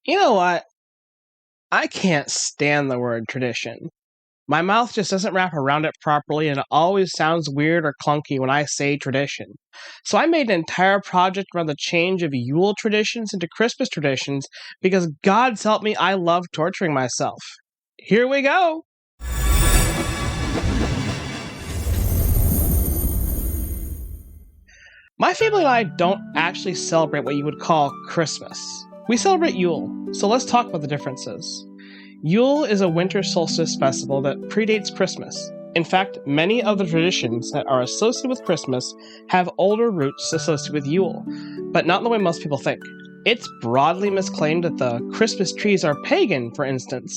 You know what? I can't stand the word tradition. My mouth just doesn't wrap around it properly, and it always sounds weird or clunky when I say tradition. So I made an entire project around the change of Yule traditions into Christmas traditions because God's help me, I love torturing myself. Here we go! My family and I don't actually celebrate what you would call Christmas. We celebrate Yule, so let's talk about the differences. Yule is a winter solstice festival that predates Christmas. In fact, many of the traditions that are associated with Christmas have older roots associated with Yule, but not in the way most people think. It's broadly misclaimed that the Christmas trees are pagan, for instance,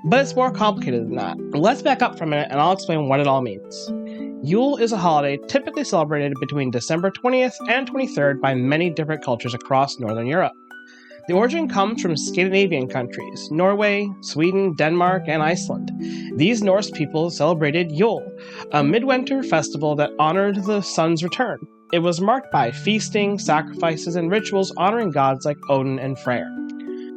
but it's more complicated than that. Let's back up for a minute and I'll explain what it all means. Yule is a holiday typically celebrated between December 20th and 23rd by many different cultures across Northern Europe. The origin comes from Scandinavian countries, Norway, Sweden, Denmark, and Iceland. These Norse people celebrated Yule, a midwinter festival that honored the sun's return. It was marked by feasting, sacrifices, and rituals honoring gods like Odin and Freyr.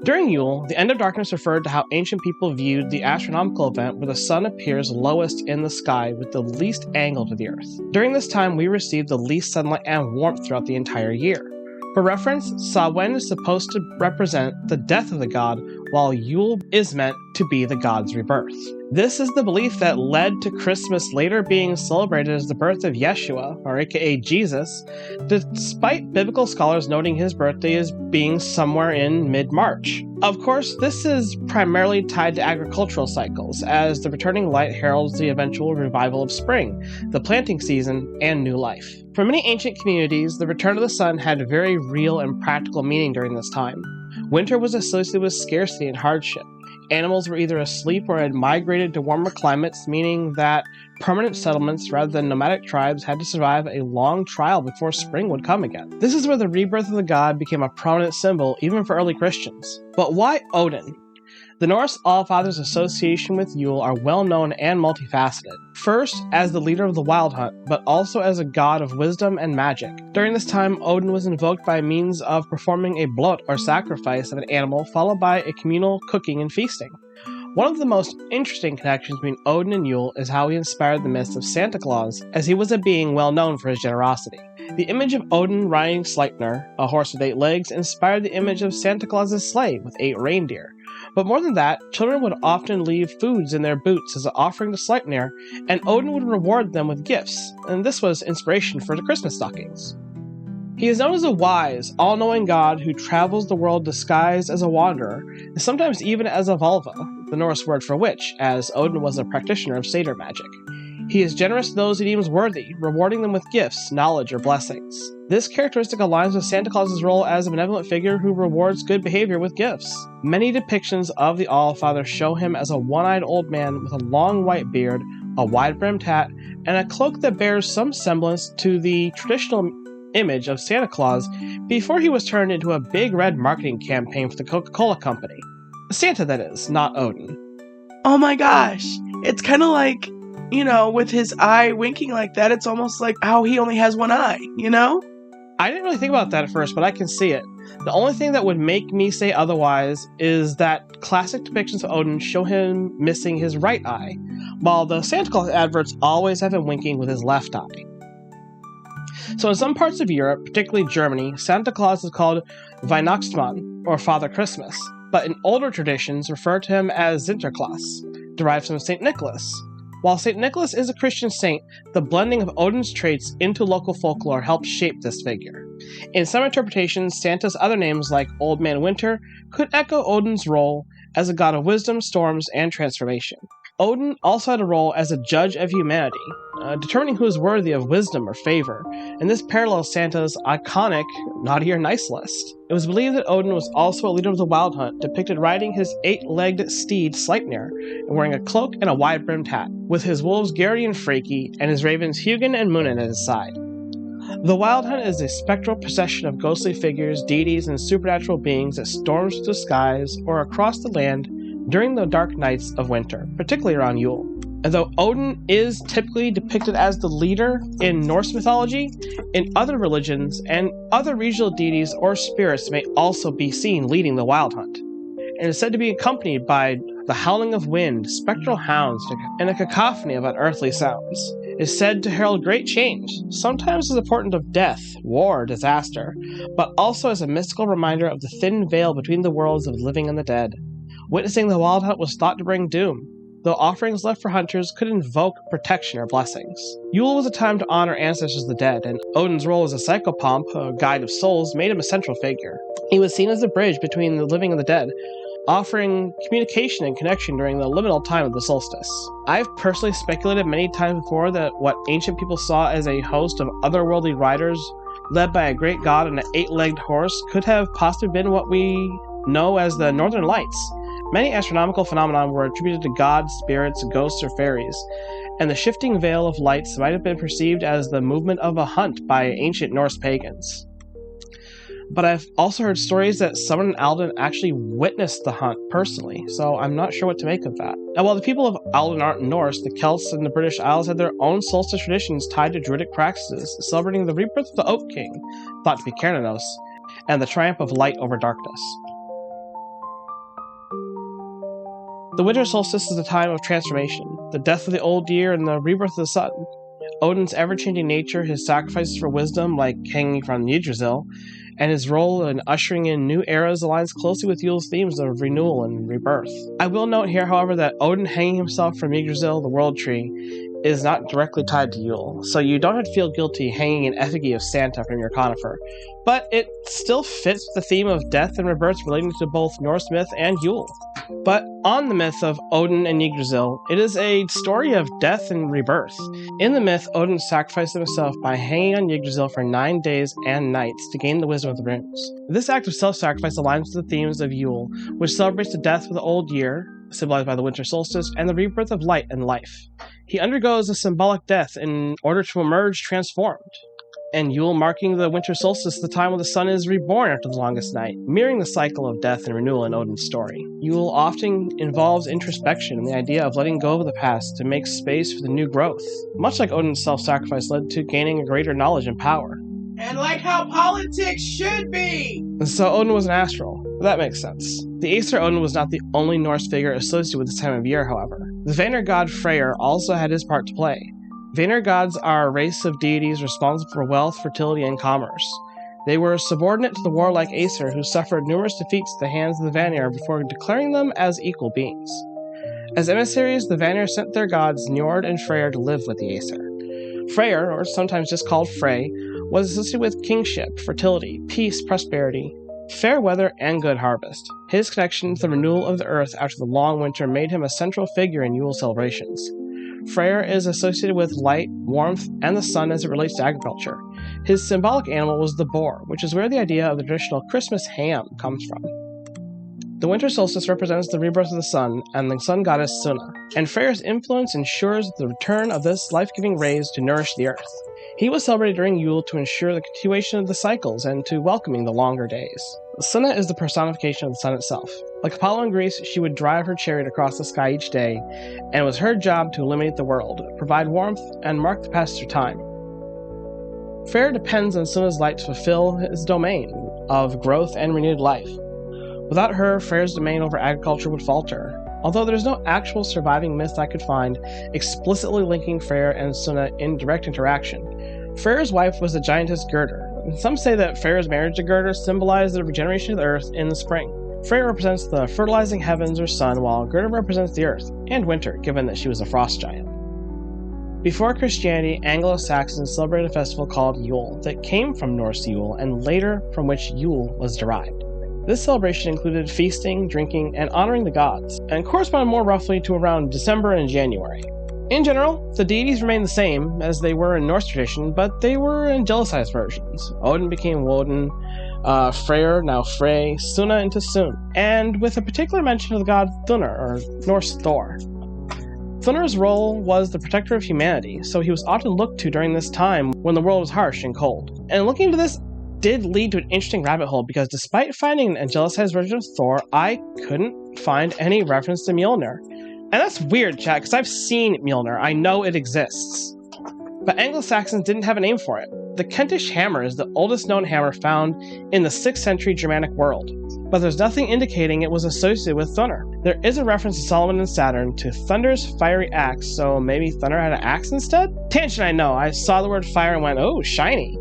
During Yule, the end of darkness referred to how ancient people viewed the astronomical event where the sun appears lowest in the sky with the least angle to the earth. During this time, we receive the least sunlight and warmth throughout the entire year. For reference, Samhain is supposed to represent the death of the god, while Yule is meant to be the god's rebirth. This is the belief that led to Christmas later being celebrated as the birth of Yeshua, or aka Jesus, despite biblical scholars noting his birthday as being somewhere in mid-March. Of course, this is primarily tied to agricultural cycles, as the returning light heralds the eventual revival of spring, the planting season, and new life. For many ancient communities, the return of the sun had very real and practical meaning during this time. Winter was associated with scarcity and hardship. Animals were either asleep or had migrated to warmer climates, meaning that permanent settlements rather than nomadic tribes had to survive a long trial before spring would come again. This is where the rebirth of the god became a prominent symbol even for early Christians. But why Odin? The Norse Allfather's association with Yule are well known and multifaceted. First, as the leader of the Wild Hunt, but also as a god of wisdom and magic. During this time, Odin was invoked by means of performing a blot or sacrifice of an animal, followed by a communal cooking and feasting. One of the most interesting connections between Odin and Yule is how he inspired the myth of Santa Claus, as he was a being well known for his generosity. The image of Odin riding Sleipnir, a horse with 8 legs, inspired the image of Santa Claus's sleigh with 8 reindeer. But more than that, children would often leave foods in their boots as an offering to Sleipnir, and Odin would reward them with gifts, and this was inspiration for the Christmas stockings. He is known as a wise, all-knowing god who travels the world disguised as a wanderer, and sometimes even as a vulva, the Norse word for witch, as Odin was a practitioner of satyr magic. He is generous to those he deems worthy, rewarding them with gifts, knowledge, or blessings. This characteristic aligns with Santa Claus's role as a benevolent figure who rewards good behavior with gifts. Many depictions of the Allfather show him as a one-eyed old man with a long white beard, a wide-brimmed hat, and a cloak that bears some semblance to the traditional image of Santa Claus before he was turned into a big red marketing campaign for the Coca-Cola company. Santa, that is, not Odin. Oh my gosh, it's kind of like, with his eye winking like that, it's almost like how he only has one eye, I didn't really think about that at first, but I can see it. The only thing that would make me say otherwise is that classic depictions of Odin show him missing his right eye, while the Santa Claus adverts always have him winking with his left eye. So in some parts of Europe, particularly Germany, Santa Claus is called Weihnachtsmann, or Father Christmas, but in older traditions refer to him as Sinterklaas, derived from St. Nicholas. While St. Nicholas is a Christian saint, the blending of Odin's traits into local folklore helps shape this figure. In some interpretations, Santa's other names like Old Man Winter could echo Odin's role as a god of wisdom, storms, and transformation. Odin also had a role as a judge of humanity, determining who is worthy of wisdom or favor, and this parallels Santa's iconic naughty or nice list. It was believed that Odin was also a leader of the Wild Hunt, depicted riding his 8-legged steed Sleipnir, and wearing a cloak and a wide-brimmed hat, with his wolves Geri and Freki, and his ravens Hugin and Munin at his side. The Wild Hunt is a spectral procession of ghostly figures, deities, and supernatural beings that storms through the skies or across the land during the dark nights of winter, particularly around Yule. And though Odin is typically depicted as the leader in Norse mythology, in other religions and other regional deities or spirits may also be seen leading the Wild Hunt. and is said to be accompanied by the howling of wind, spectral hounds, and a cacophony of unearthly sounds. It is said to herald great change, sometimes as a portent of death, war, disaster, but also as a mystical reminder of the thin veil between the worlds of the living and the dead. Witnessing the wild hunt was thought to bring doom, though offerings left for hunters could invoke protection or blessings. Yule was a time to honor ancestors of the dead, and Odin's role as a psychopomp, a guide of souls, made him a central figure. He was seen as the bridge between the living and the dead, offering communication and connection during the liminal time of the solstice. I've personally speculated many times before that what ancient people saw as a host of otherworldly riders led by a great god on an 8-legged horse could have possibly been what we know as the Northern Lights. Many astronomical phenomena were attributed to gods, spirits, ghosts, or fairies, and the shifting veil of lights might have been perceived as the movement of a hunt by ancient Norse pagans. But I've also heard stories that someone in Alden actually witnessed the hunt personally, so I'm not sure what to make of that. Now, while the people of Alden aren't Norse, the Celts and the British Isles had their own solstice traditions tied to druidic practices, celebrating the rebirth of the Oak King, thought to be Cernunnos, and the triumph of light over darkness. The winter solstice is a time of transformation, the death of the old year and the rebirth of the sun. Odin's ever-changing nature, his sacrifices for wisdom, like hanging from Yggdrasil, and his role in ushering in new eras aligns closely with Yule's themes of renewal and rebirth. I will note here, however, that Odin hanging himself from Yggdrasil, the world tree, is not directly tied to Yule, so you don't have to feel guilty hanging an effigy of Santa from your conifer, but it still fits the theme of death and rebirth relating to both Norse myth and Yule. But on the myth of Odin and Yggdrasil, it is a story of death and rebirth. In the myth, Odin sacrificed himself by hanging on Yggdrasil for 9 days and nights to gain the wisdom of the runes. This act of self-sacrifice aligns with the themes of Yule, which celebrates the death of the old year, symbolized by the winter solstice, and the rebirth of light and life. He undergoes a symbolic death in order to emerge transformed. And Yule marking the winter solstice, the time when the sun is reborn after the longest night, mirroring the cycle of death and renewal in Odin's story. Yule often involves introspection and the idea of letting go of the past to make space for the new growth, much like Odin's self-sacrifice led to gaining a greater knowledge and power. And like how politics should be! And so Odin was an astral. That makes sense. The Aesir Odin was not the only Norse figure associated with this time of year, however. The Vanir god Freyr also had his part to play. Vanir gods are a race of deities responsible for wealth, fertility, and commerce. They were subordinate to the warlike Aesir, who suffered numerous defeats at the hands of the Vanir before declaring them as equal beings. As emissaries, the Vanir sent their gods Njord and Freyr to live with the Aesir. Freyr, or sometimes just called Frey, was associated with kingship, fertility, peace, prosperity, fair weather, and good harvest. His connection to the renewal of the earth after the long winter made him a central figure in Yule celebrations. Freyr is associated with light, warmth, and the sun as it relates to agriculture. His symbolic animal was the boar, which is where the idea of the traditional Christmas ham comes from. The winter solstice represents the rebirth of the sun and the sun goddess Sunna, and Freyr's influence ensures the return of this life-giving rays to nourish the earth. He was celebrated during Yule to ensure the continuation of the cycles and to welcoming the longer days. Sunna is the personification of the sun itself. Like Apollo in Greece, she would drive her chariot across the sky each day, and it was her job to illuminate the world, provide warmth, and mark the passage of time. Freyr depends on Sunna's light to fulfill his domain of growth and renewed life. Without her, Freyr's domain over agriculture would falter, although there's no actual surviving myth I could find explicitly linking Freyr and Sunna in direct interaction. Freyr's wife was the giantess Gerdur, and some say that Freyr's marriage to Gerdur symbolized the regeneration of the earth in the spring. Freyr represents the fertilizing heavens or sun, while Gerdur represents the earth, and winter, given that she was a frost giant. Before Christianity, Anglo-Saxons celebrated a festival called Yule that came from Norse Yule and later from which Yule was derived. This celebration included feasting, drinking, and honoring the gods, and corresponded more roughly to around December and January. In general, the deities remained the same as they were in Norse tradition, but they were angelicized versions. Odin became Woden, Freyr, now Frey, Sunna into Sun, and with a particular mention of the god Thunr, or Norse Thor. Thunr's role was the protector of humanity, so he was often looked to during this time when the world was harsh and cold. And looking into this did lead to an interesting rabbit hole, because despite finding an angelicized version of Thor, I couldn't find any reference to Mjolnir. And that's weird, chat, because I've seen Mjolnir. I know it exists. But Anglo-Saxons didn't have a name for it. The Kentish hammer is the oldest known hammer found in the 6th century Germanic world. but there's nothing indicating it was associated with thunder. There is a reference to Solomon and Saturn to Thunder's fiery axe, so maybe Thunder had an axe instead? Tangent, I know. I saw the word fire and went, oh, shiny.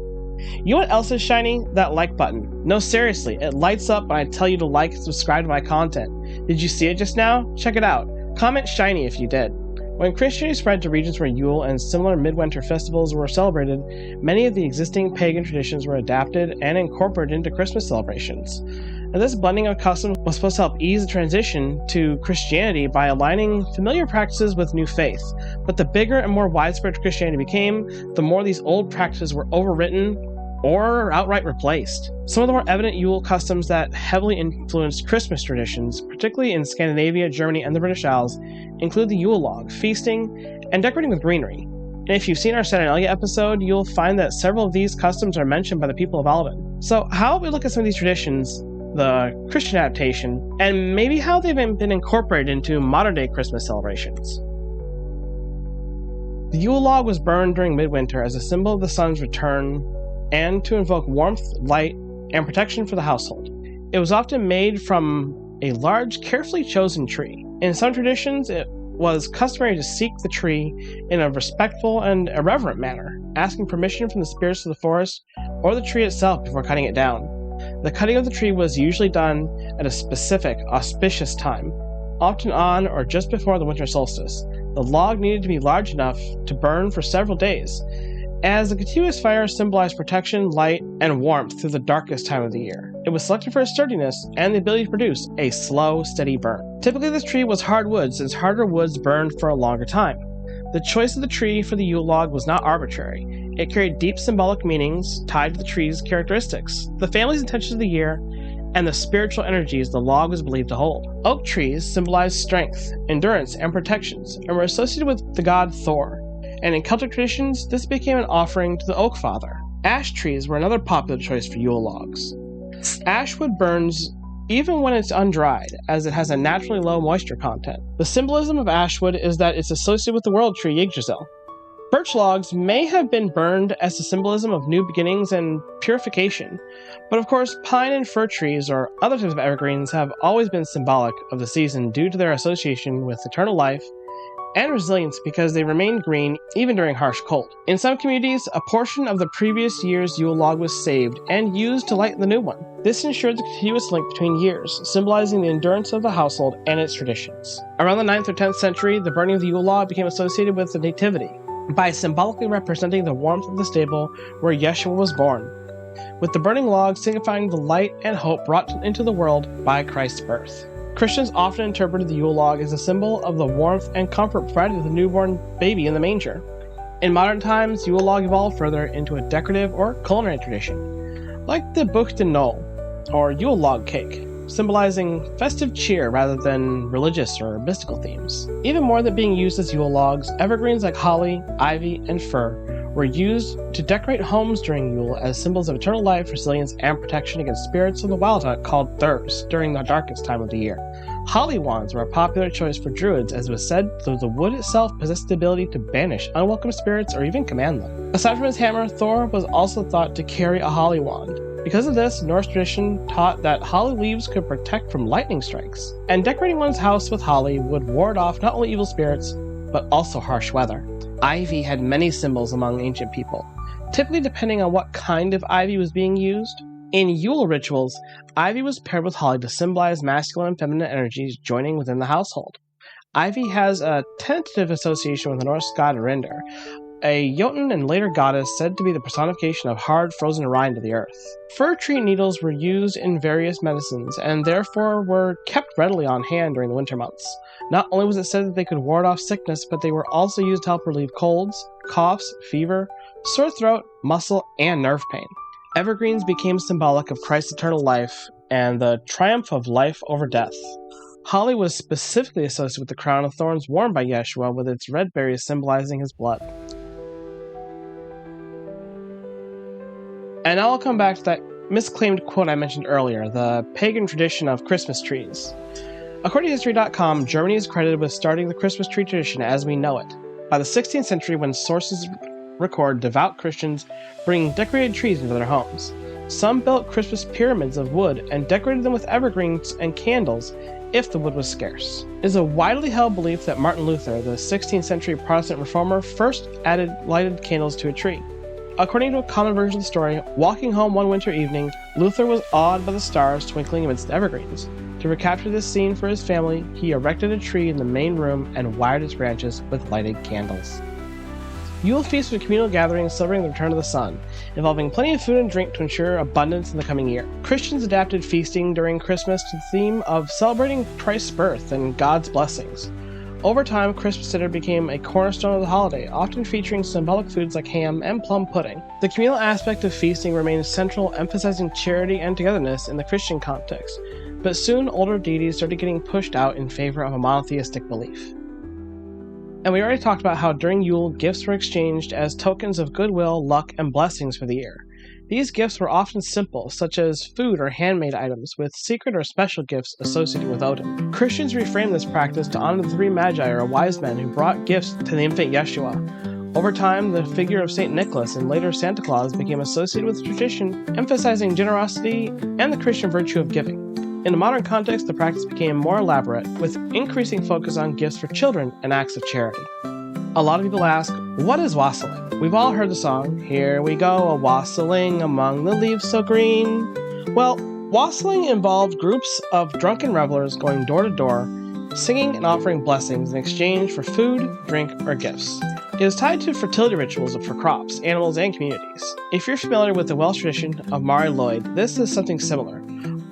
You know what else is shiny? That like button. No, seriously, it lights up when I tell you to like and subscribe to my content. Did you see it just now? Check it out. Comment shiny if you did. When Christianity spread to regions where Yule and similar midwinter festivals were celebrated, many of the existing pagan traditions were adapted and incorporated into Christmas celebrations. Now, this blending of customs was supposed to help ease the transition to Christianity by aligning familiar practices with new faith. But the bigger and more widespread Christianity became, the more these old practices were overwritten or outright replaced. Some of the more evident Yule customs that heavily influenced Christmas traditions, particularly in Scandinavia, Germany, and the British Isles, include the Yule log, feasting, and decorating with greenery. And if you've seen our Saturnalia episode, you'll find that several of these customs are mentioned by the people of Odin. So how about we look at some of these traditions, the Christian adaptation, and maybe how they've been incorporated into modern-day Christmas celebrations. The Yule log was burned during midwinter as a symbol of the sun's return and to invoke warmth, light, and protection for the household. It was often made from a large, carefully chosen tree. In some traditions, it was customary to seek the tree in a respectful and irreverent manner, asking permission from the spirits of the forest or the tree itself before cutting it down. The cutting of the tree was usually done at a specific, auspicious time, often on or just before the winter solstice. The log needed to be large enough to burn for several days, as the continuous fire symbolized protection, light, and warmth through the darkest time of the year. It was selected for its sturdiness and the ability to produce a slow, steady burn. Typically, this tree was hardwood, since harder woods burned for a longer time. The choice of the tree for the Yule log was not arbitrary. It carried deep symbolic meanings tied to the tree's characteristics, the family's intentions of the year, and the spiritual energies the log was believed to hold. Oak trees symbolized strength, endurance, and protections, and were associated with the god Thor. And in Celtic traditions, this became an offering to the Oak Father. Ash trees were another popular choice for Yule logs. Ashwood burns even when it's undried, as it has a naturally low moisture content. The symbolism of ashwood is that it's associated with the world tree Yggdrasil. Birch logs may have been burned as a symbolism of new beginnings and purification, but of course pine and fir trees or other types of evergreens have always been symbolic of the season due to their association with eternal life and resilience because they remained green even during harsh cold. In some communities, a portion of the previous year's Yule log was saved and used to light the new one. This ensured the continuous link between years, symbolizing the endurance of the household and its traditions. Around the 9th or 10th century, the burning of the Yule log became associated with the Nativity, by symbolically representing the warmth of the stable where Yeshua was born, with the burning log signifying the light and hope brought into the world by Christ's birth. Christians often interpreted the Yule log as a symbol of the warmth and comfort provided to the newborn baby in the manger. In modern times, Yule log evolved further into a decorative or culinary tradition, like the Buch de Noel, or Yule log cake, symbolizing festive cheer rather than religious or mystical themes. Even more than being used as Yule logs, evergreens like holly, ivy, and fir were used to decorate homes during Yule as symbols of eternal life, resilience, and protection against spirits of the wild hunt called Thurs during the darkest time of the year. Holly wands were a popular choice for druids, as it was said that the wood itself possessed the ability to banish unwelcome spirits or even command them. Aside from his hammer, Thor was also thought to carry a holly wand. Because of this, Norse tradition taught that holly leaves could protect from lightning strikes, and decorating one's house with holly would ward off not only evil spirits, but also harsh weather. Ivy had many symbols among ancient people, typically depending on what kind of ivy was being used. In Yule rituals, ivy was paired with holly to symbolize masculine and feminine energies joining within the household. Ivy has a tentative association with the Norse god Rinder, a Jotun and later goddess said to be the personification of hard, frozen rind to the earth. Fir tree needles were used in various medicines, and therefore were kept readily on hand during the winter months. Not only was it said that they could ward off sickness, but they were also used to help relieve colds, coughs, fever, sore throat, muscle, and nerve pain. Evergreens became symbolic of Christ's eternal life and the triumph of life over death. Holly was specifically associated with the crown of thorns worn by Yeshua, with its red berries symbolizing his blood. And now I'll come back to that misclaimed quote I mentioned earlier, the pagan tradition of Christmas trees. According to History.com, Germany is credited with starting the Christmas tree tradition as we know it. By the 16th century, when sources record devout Christians bringing decorated trees into their homes. Some built Christmas pyramids of wood and decorated them with evergreens and candles if the wood was scarce. It is a widely held belief that Martin Luther, the 16th century Protestant reformer, first added lighted candles to a tree. According to a common version of the story, walking home one winter evening, Luther was awed by the stars twinkling amidst the evergreens. To recapture this scene for his family, he erected a tree in the main room and wired its branches with lighted candles. Yule feasts were communal gatherings celebrating the return of the sun, involving plenty of food and drink to ensure abundance in the coming year. Christians adapted feasting during Christmas to the theme of celebrating Christ's birth and God's blessings. Over time, Christmas dinner became a cornerstone of the holiday, often featuring symbolic foods like ham and plum pudding. The communal aspect of feasting remained central, emphasizing charity and togetherness in the Christian context, but soon older deities started getting pushed out in favor of a monotheistic belief. And we already talked about how during Yule, gifts were exchanged as tokens of goodwill, luck, and blessings for the year. These gifts were often simple, such as food or handmade items, with secret or special gifts associated with Odin. Christians reframed this practice to honor the three magi, or wise men, who brought gifts to the infant Yeshua. Over time, the figure of St. Nicholas and later Santa Claus became associated with the tradition, emphasizing generosity and the Christian virtue of giving. In a modern context, the practice became more elaborate, with increasing focus on gifts for children and acts of charity. A lot of people ask, what is wassailing? We've all heard the song, "Here we go, a-wassailing among the leaves so green." Well, wassailing involved groups of drunken revelers going door to door, singing and offering blessings in exchange for food, drink, or gifts. It is tied to fertility rituals for crops, animals, and communities. If you're familiar with the Welsh tradition of Mari Lwyd, this is something similar.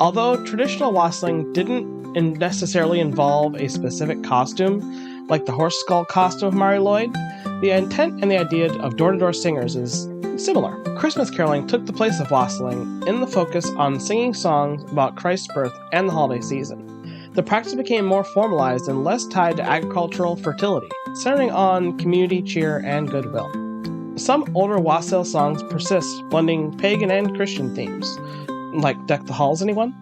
Although traditional wassailing didn't necessarily involve a specific costume, like the horse skull costume of Mari Lwyd, the intent and the idea of door-to-door singers is similar. Christmas caroling took the place of wassailing in the focus on singing songs about Christ's birth and the holiday season. The practice became more formalized and less tied to agricultural fertility, centering on community cheer and goodwill. Some older wassail songs persist, blending pagan and Christian themes. Like Deck the Halls, anyone?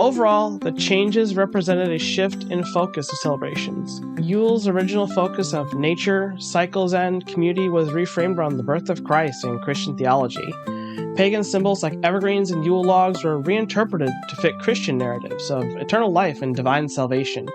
Overall, the changes represented a shift in focus of celebrations. Yule's original focus of nature, cycles, and community was reframed around the birth of Christ in Christian theology. Pagan symbols like evergreens and Yule logs were reinterpreted to fit Christian narratives of eternal life and divine salvation,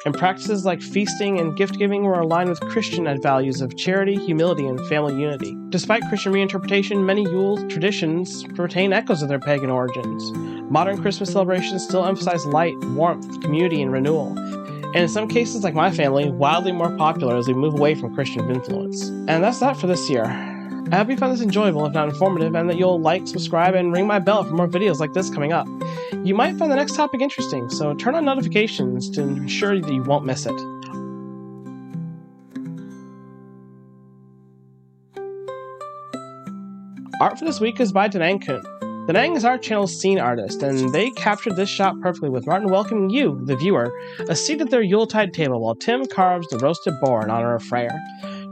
and practices like feasting and gift-giving were aligned with Christian values of charity, humility, and family unity. Despite Christian reinterpretation, many Yule traditions retain echoes of their pagan origins. Modern Christmas celebrations still emphasize light, warmth, community, and renewal, and in some cases, like my family, wildly more popular as we move away from Christian influence. And that's that for this year. I hope you found this enjoyable, if not informative, and that you'll like, subscribe, and ring my bell for more videos like this coming up. You might find the next topic interesting, so turn on notifications to ensure that you won't miss it. Art for this week is by Danang Kun. Danang is our channel's scene artist, and they captured this shot perfectly with Martin welcoming you, the viewer, a seat at their Yuletide table while Tim carves the roasted boar in honor of Freyr.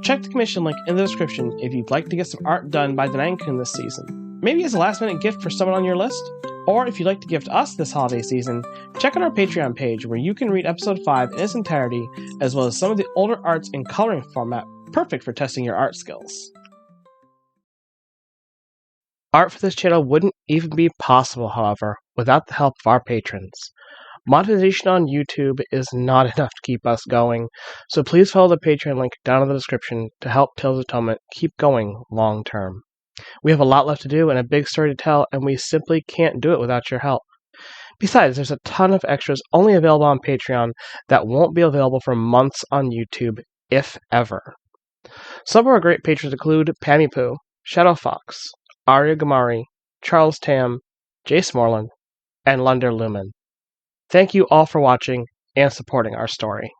Check the commission link in the description if you'd like to get some art done by Danang Kun this season. Maybe as a last-minute gift for someone on your list? Or if you'd like to gift us this holiday season, check out our Patreon page where you can read episode 5 in its entirety, as well as some of the older arts in coloring format, perfect for testing your art skills. Art for this channel wouldn't even be possible, however, without the help of our patrons. Monetization on YouTube is not enough to keep us going, so please follow the Patreon link down in the description to help Tales of Atonement keep going long term. We have a lot left to do and a big story to tell, and we simply can't do it without your help. Besides, there's a ton of extras only available on Patreon that won't be available for months on YouTube, if ever. Some of our great patrons include Pammy Poo, Shadow Fox, Arya Gamari, Charles Tam, Jace Moreland, and Lunder Lumen. Thank you all for watching and supporting our story.